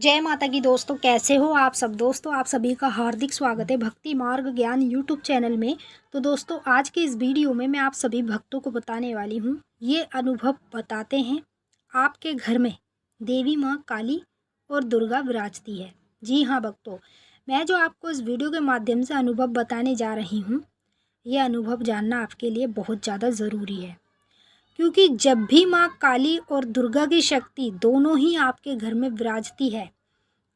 जय माता की दोस्तों, कैसे हो आप सब। दोस्तों आप सभी का हार्दिक स्वागत है भक्ति मार्ग ज्ञान यूट्यूब चैनल में। तो दोस्तों आज के इस वीडियो में मैं आप सभी भक्तों को बताने वाली हूँ, ये अनुभव बताते हैं आपके घर में देवी माँ काली और दुर्गा विराजती है। जी हाँ भक्तों, मैं जो आपको इस वीडियो के माध्यम से अनुभव बताने जा रही हूँ, ये अनुभव जानना आपके लिए बहुत ज़्यादा ज़रूरी है, क्योंकि जब भी माँ काली और दुर्गा की शक्ति दोनों ही आपके घर में विराजती है,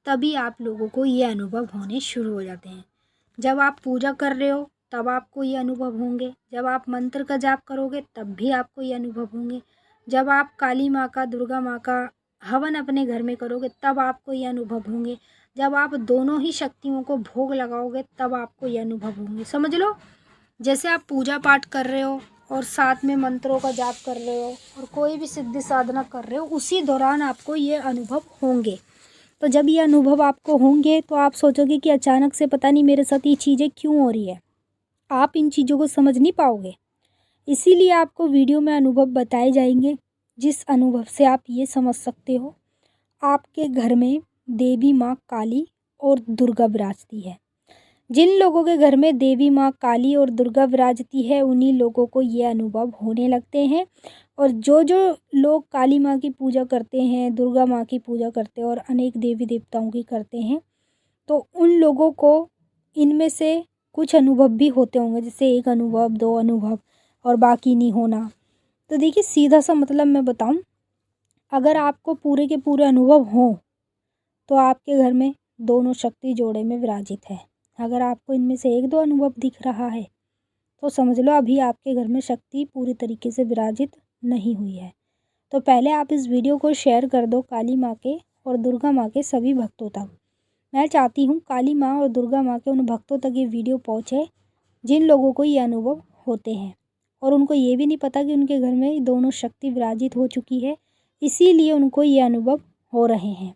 तभी आप लोगों को ये अनुभव होने शुरू हो जाते हैं। जब आप पूजा कर रहे हो तब आपको ये अनुभव होंगे, जब आप मंत्र का जाप करोगे तब भी आपको ये अनुभव होंगे, जब आप काली माँ का दुर्गा माँ का हवन अपने घर में करोगे तब आपको ये अनुभव होंगे, जब आप दोनों ही शक्तियों को भोग लगाओगे तब आपको ये अनुभव होंगे। समझ लो, जैसे आप पूजा पाठ कर रहे हो और साथ में मंत्रों का जाप कर रहे हो और कोई भी सिद्धि साधना कर रहे हो, उसी दौरान आपको ये अनुभव होंगे। तो जब ये अनुभव आपको होंगे तो आप सोचोगे कि अचानक से पता नहीं मेरे साथ ये चीज़ें क्यों हो रही है। आप इन चीज़ों को समझ नहीं पाओगे, इसीलिए आपको वीडियो में अनुभव बताए जाएंगे, जिस अनुभव से आप ये समझ सकते हो आपके घर में देवी माँ काली और दुर्गा विराजती है। जिन लोगों के घर में देवी माँ काली और दुर्गा विराजती है, उन्हीं लोगों को ये अनुभव होने लगते हैं। और जो जो लोग काली माँ की पूजा करते हैं, दुर्गा माँ की पूजा करते हैं और अनेक देवी देवताओं की करते हैं, तो उन लोगों को इनमें से कुछ अनुभव भी होते होंगे, जैसे एक अनुभव, दो अनुभव और बाकी नहीं होना। तो देखिए, सीधा सा मतलब मैं बताऊं, अगर आपको पूरे के पूरे अनुभव हों तो आपके घर में दोनों शक्ति जोड़े में विराजित है। अगर आपको इनमें से एक दो अनुभव दिख रहा है तो समझ लो अभी आपके घर में शक्ति पूरी तरीके से विराजित नहीं हुई है। तो पहले आप इस वीडियो को शेयर कर दो काली माँ के और दुर्गा माँ के सभी भक्तों तक। मैं चाहती हूँ काली माँ और दुर्गा माँ के उन भक्तों तक ये वीडियो पहुँचे जिन लोगों को ये अनुभव होते हैं और उनको ये भी नहीं पता कि उनके घर में दोनों शक्ति विराजित हो चुकी है, इसीलिए उनको ये अनुभव हो रहे हैं।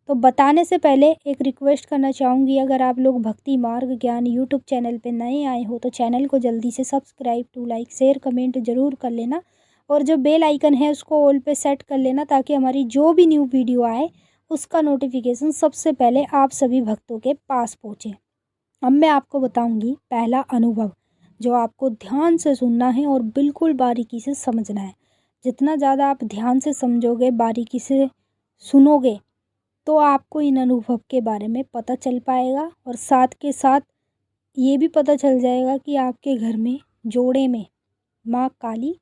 तो बताने से पहले एक रिक्वेस्ट करना चाहूँगी, अगर आप लोग भक्ति मार्ग ज्ञान यूट्यूब चैनल पे नए आए हो तो चैनल को जल्दी से subscribe to like share comment ज़रूर कर लेना, और जो बेल आइकन है उसको ऑल पे सेट कर लेना, ताकि हमारी जो भी न्यू वीडियो आए उसका नोटिफिकेशन सबसे पहले आप सभी भक्तों के पास पहुँचे। अब मैं आपको बताऊँगी पहला अनुभव, जो आपको ध्यान से सुनना है और बिल्कुल बारीकी से समझना है। जितना ज़्यादा आप ध्यान से समझोगे, बारीकी से सुनोगे, तो आपको इन अनुभव के बारे में पता चल पाएगा और साथ के साथ ये भी पता चल जाएगा कि आपके घर में जोड़े में माँ काली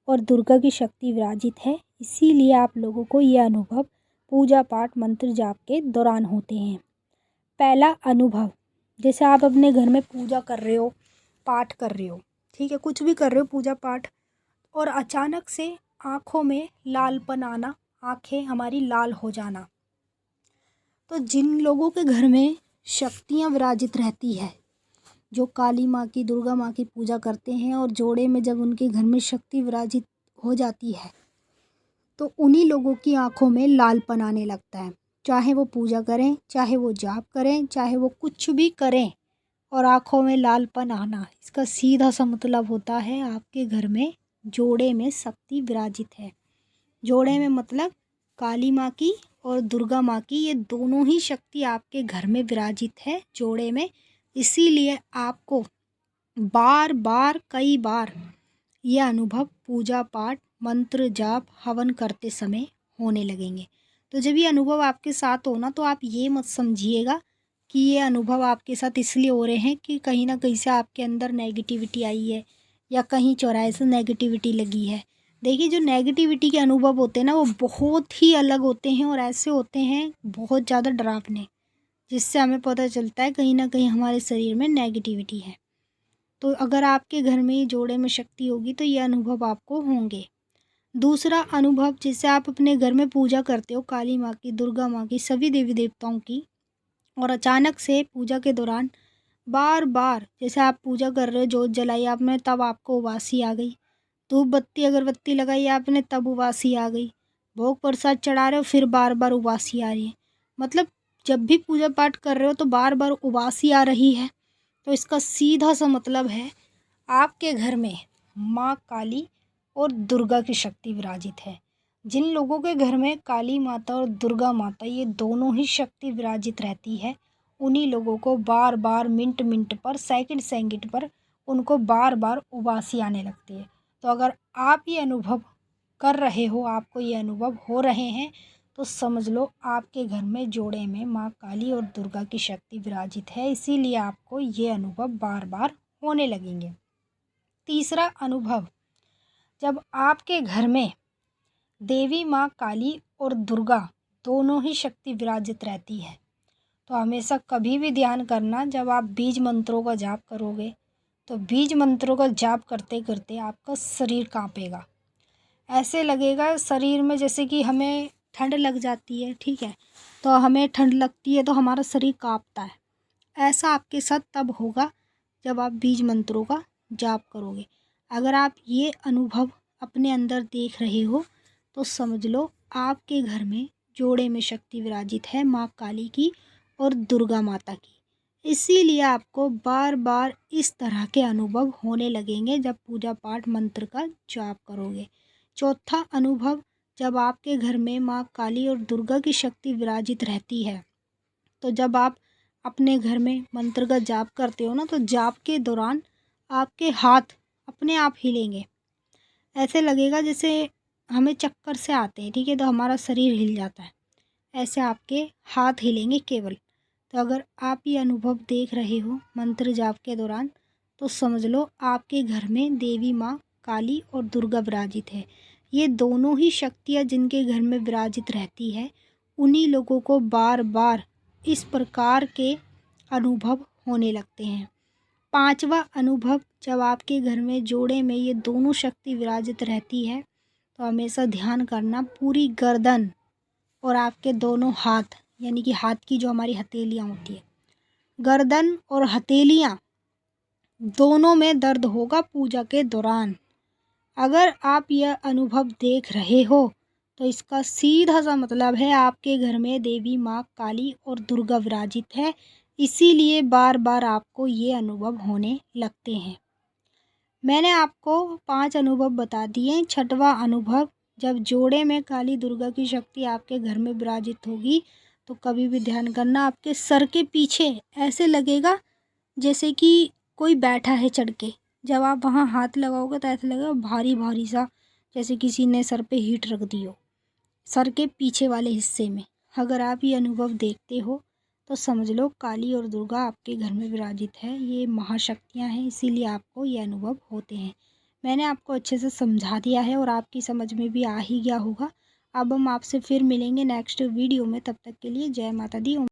और दुर्गा की शक्ति विराजित है। इसीलिए आप लोगों को ये अनुभव पूजा पाठ मंत्र जाप के दौरान होते हैं। पहला अनुभव, जैसे आप अपने घर में पूजा कर रहे हो, पाठ कर रहे हो, ठीक है, कुछ भी कर रहे हो पूजा पाठ, और अचानक से आँखों में लालपन आना, आँखें हमारी लाल हो जाना, तो जिन लोगों के घर में शक्तियाँ विराजित रहती है, जो काली माँ की दुर्गा माँ की पूजा करते हैं और जोड़े में जब उनके घर में शक्ति विराजित हो जाती है, तो उन्हीं लोगों की आंखों में लालपन आने लगता है। चाहे वो पूजा करें, चाहे वो जाप करें, चाहे वो कुछ भी करें, और आंखों में लालपन आना, इसका सीधा सा मतलब होता है आपके घर में जोड़े में शक्ति विराजित है। जोड़े में मतलब काली माँ की और दुर्गा माँ की, ये दोनों ही शक्ति आपके घर में विराजित है जोड़े में। इसीलिए आपको बार बार कई बार यह अनुभव पूजा पाठ मंत्र जाप हवन करते समय होने लगेंगे। तो जब ये अनुभव आपके साथ हो ना, तो आप ये मत समझिएगा कि ये अनुभव आपके साथ इसलिए हो रहे हैं कि कहीं ना कहीं से आपके अंदर नेगेटिविटी आई है या कहीं चौराहे से नेगेटिविटी लगी है। देखिए, जो नेगेटिविटी के अनुभव होते हैं ना, वो बहुत ही अलग होते हैं और ऐसे होते हैं बहुत ज़्यादा डरावने, जिससे हमें पता चलता है कहीं ना कहीं हमारे शरीर में नेगेटिविटी है। तो अगर आपके घर में जोड़े में शक्ति होगी तो ये अनुभव आपको होंगे। दूसरा अनुभव, जैसे आप अपने घर में पूजा करते हो काली माँ की, दुर्गा माँ की, सभी देवी देवताओं की, और अचानक से पूजा के दौरान बार बार, जैसे आप पूजा कर रहे हो, जोत जलाई आपने, तब आपको उबासी आ गई, धूप बत्ती अगरबत्ती लगाई आपने, तब उबासी आ गई, भोग प्रसाद चढ़ा रहे हो, फिर बार बार उबासी आ रही है। मतलब जब भी पूजा पाठ कर रहे हो तो बार बार उबासी आ रही है, तो इसका सीधा सा मतलब है आपके घर में माँ काली और दुर्गा की शक्ति विराजित है। जिन लोगों के घर में काली माता और दुर्गा माता ये दोनों ही शक्ति विराजित रहती है, उन्हीं लोगों को बार बार मिनट मिनट पर सेकंड सेकंड पर उनको बार बार उबासी आने लगती है। तो अगर आप ये अनुभव कर रहे हो, आपको ये अनुभव हो रहे हैं, तो समझ लो आपके घर में जोड़े में माँ काली और दुर्गा की शक्ति विराजित है, इसीलिए आपको ये अनुभव बार बार होने लगेंगे। तीसरा अनुभव, जब आपके घर में देवी माँ काली और दुर्गा दोनों ही शक्ति विराजित रहती है, तो हमेशा कभी भी ध्यान करना, जब आप बीज मंत्रों का जाप करोगे तो बीज मंत्रों का जाप करते करते आपका शरीर कांपेगा। ऐसे लगेगा शरीर में जैसे कि हमें ठंड लग जाती है, ठीक है, तो हमें ठंड लगती है तो हमारा शरीर कांपता है। ऐसा आपके साथ तब होगा जब आप बीज मंत्रों का जाप करोगे। अगर आप ये अनुभव अपने अंदर देख रहे हो तो समझ लो आपके घर में जोड़े में शक्ति विराजित है, माँ काली की और दुर्गा माता की। इसीलिए आपको बार बार इस तरह के अनुभव होने लगेंगे जब पूजा पाठ मंत्र का जाप करोगे। चौथा अनुभव, जब आपके घर में माँ काली और दुर्गा की शक्ति विराजित रहती है, तो जब आप अपने घर में मंत्र का जाप करते हो ना, तो जाप के दौरान आपके हाथ अपने आप हिलेंगे। ऐसे लगेगा जैसे हमें चक्कर से आते हैं, ठीक है, तो हमारा शरीर हिल जाता है, ऐसे आपके हाथ हिलेंगे केवल। तो अगर आप ये अनुभव देख रहे हो मंत्र जाप के दौरान, तो समझ लो आपके घर में देवी माँ काली और दुर्गा विराजित है। ये दोनों ही शक्तियाँ जिनके घर में विराजित रहती है, उन्हीं लोगों को बार बार इस प्रकार के अनुभव होने लगते हैं। पांचवा अनुभव, जब आपके घर में जोड़े में ये दोनों शक्ति विराजित रहती है, तो हमेशा ध्यान करना, पूरी गर्दन और आपके दोनों हाथ, यानी कि हाथ की जो हमारी हथेलियाँ होती है, गर्दन और हथेलियाँ दोनों में दर्द होगा पूजा के दौरान। अगर आप यह अनुभव देख रहे हो तो इसका सीधा सा मतलब है आपके घर में देवी माँ काली और दुर्गा विराजित है, इसीलिए बार बार आपको ये अनुभव होने लगते हैं। मैंने आपको 5 अनुभव बता दिए। छठवां अनुभव, जब जोड़े में काली दुर्गा की शक्ति आपके घर में विराजित होगी, तो कभी भी ध्यान करना, आपके सर के पीछे ऐसे लगेगा जैसे कि कोई बैठा है चढ़ के। जब आप वहाँ हाथ लगाओगे तो ऐसा लगेगा भारी भारी सा, जैसे किसी ने सर पे हीट रख दी हो, सर के पीछे वाले हिस्से में। अगर आप ये अनुभव देखते हो तो समझ लो काली और दुर्गा आपके घर में विराजित है, ये महाशक्तियाँ हैं, इसीलिए आपको ये अनुभव होते हैं। मैंने आपको अच्छे से समझा दिया है और आपकी समझ में भी आ ही गया होगा। अब हम आपसे फिर मिलेंगे नेक्स्ट वीडियो में, तब तक के लिए जय माता दी।